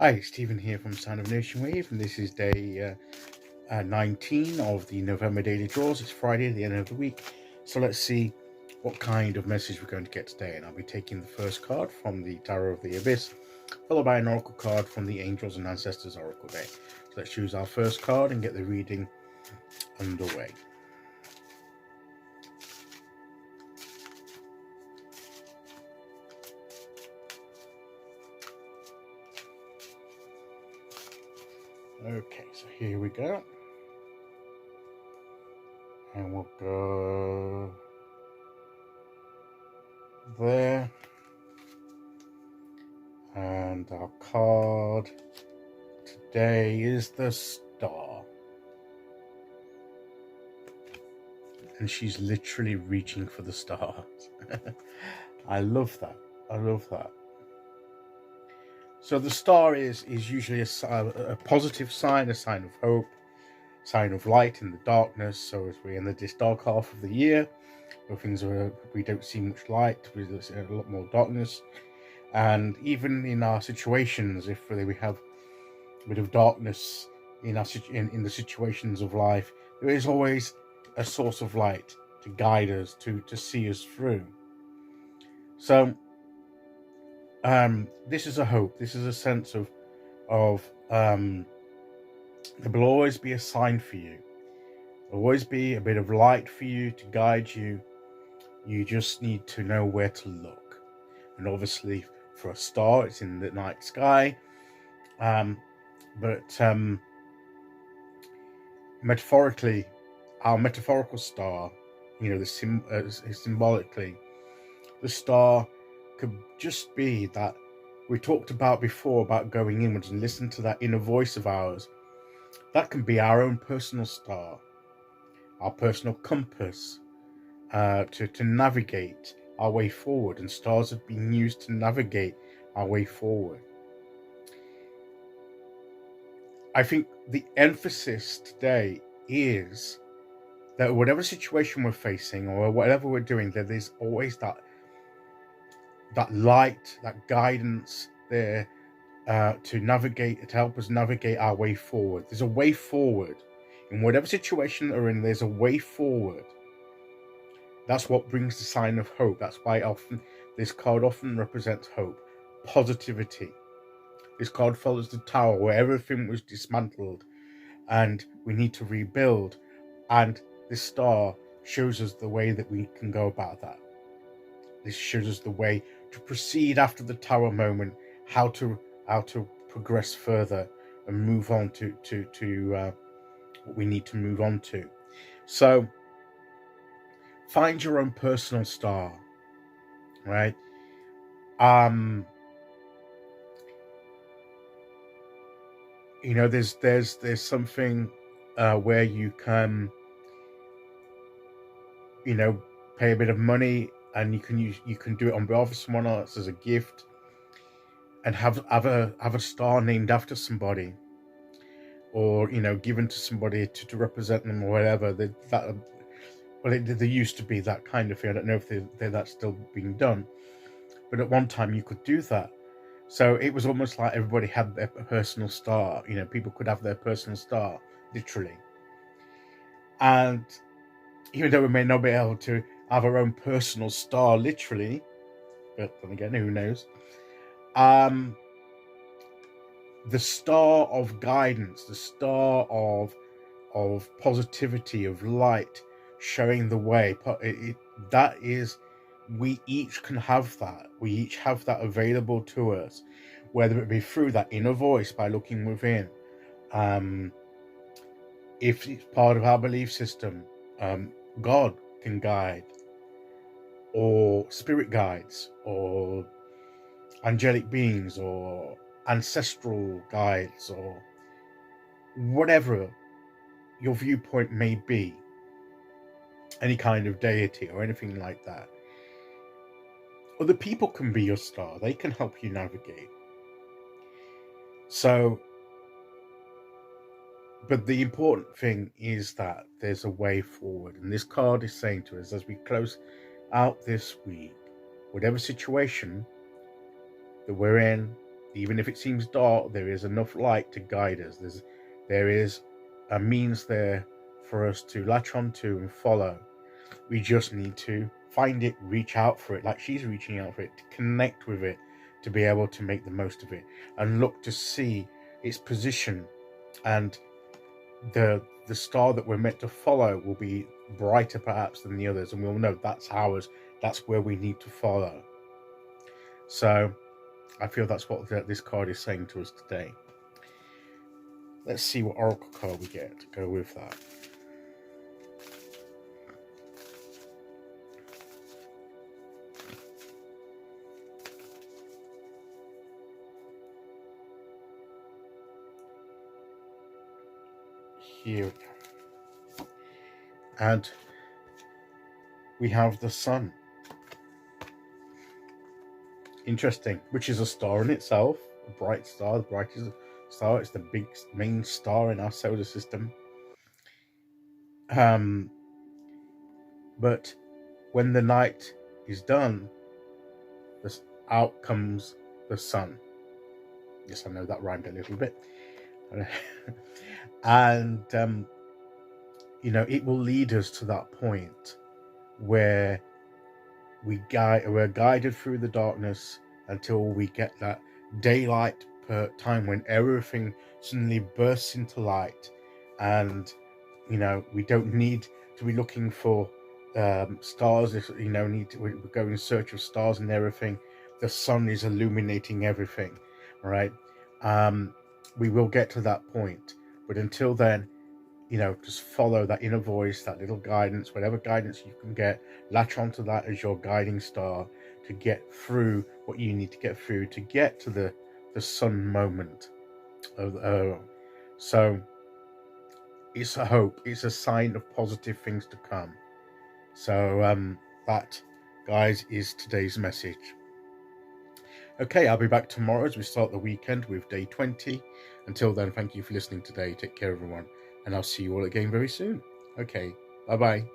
Hi, Stephen here from Sound of Nation Wave, and this is day 19 of the November Daily Draws. It's Friday, the end of the week, so let's see what kind of message we're going to get today. And I'll be taking the first card from the Tarot of the Abyss, followed by an oracle card from the Angels and Ancestors Oracle deck. So let's choose our first card and get the reading underway. Okay, so here we go. And we'll go there. And our card today is the Star. And she's literally reaching for the stars. I love that. I love that. So the star is usually a positive sign, a sign of hope, sign of light in the darkness. So as we're in this dark half of the year, where things are, we don't see much light, we see a lot more darkness. And even in our situations, if we have a bit of darkness in the situations of life, there is always a source of light to guide us, to see us through. So this is a hope. This is a sense of there will always be a sign for you. There'll always be a bit of light for you to guide you. You just need to know where to look. And obviously, for a star, it's in the night sky. But metaphorically, our metaphorical star, symbolically, the star could just be that we talked about before, about going inwards and listen to that inner voice of ours. That can be our own personal star, our personal compass, to navigate our way forward. And stars have been used to navigate our way forward. I think the emphasis today is that whatever situation we're facing or whatever we're doing, that there's always that light, that guidance there to navigate, to help us navigate our way forward. There's a way forward. In whatever situation they're in, there's a way forward. That's what brings the sign of hope. That's why this card often represents hope, positivity. This card follows the tower where everything was dismantled and we need to rebuild. And this star shows us the way that we can go about that. This shows us the way to proceed after the tower moment, how to progress further and move on to what we need to move on to. So find your own personal star, right? There's something where you can, pay a bit of money and you can do it on behalf of someone else as a gift, and have a star named after somebody, or given to somebody to represent them or whatever. There used to be that kind of thing. I don't know if that's still being done, but at one time you could do that. So it was almost like everybody had their personal star. People could have their personal star, literally. And even though we may not be able to have our own personal star, literally, but then again, who knows? The star of guidance, the star of positivity, of light, showing the way. That is, we each can have that. We each have that available to us, whether it be through that inner voice by looking within. If it's part of our belief system, God can guide, or spirit guides, or angelic beings, or ancestral guides, or whatever your viewpoint may be, any kind of deity or anything like that. Other people can be your star. They can help you navigate. So, but the important thing is that there's a way forward. And this card is saying to us, as we close out this week, whatever situation that we're in, Even if it seems dark, there is enough light to guide us. There is a means there for us to latch onto and follow. We just need to find it, reach out for it, like she's reaching out for it, to connect with it, to be able to make the most of it, and look to see its position. And the star that we're meant to follow will be brighter perhaps than the others, and we'll know that's ours, that's where we need to follow. So I feel that's what this card is saying to us today. Let's see what oracle card we get to go with that. Here we go. And we have the sun. Interesting, which is a star in itself, a bright star, the brightest star. It's the big main star in our solar system. But when the night is done, out comes the sun. Yes, I know that rhymed a little bit. And it will lead us to that point where we're guided through the darkness until we get that daylight time when everything suddenly bursts into light, and we don't need to be looking for stars. If we go in search of stars and everything, the sun is illuminating everything, right? We will get to that point, but until then, just follow that inner voice, that little guidance, whatever guidance you can get, latch onto that as your guiding star to get through what you need to get through to get to the sun moment. So it's a hope, it's a sign of positive things to come. So that, guys, is today's message. Okay, I'll be back tomorrow as we start the weekend with day 20. Until then, thank you for listening today. Take care, everyone. And I'll see you all again very soon. Okay, bye-bye.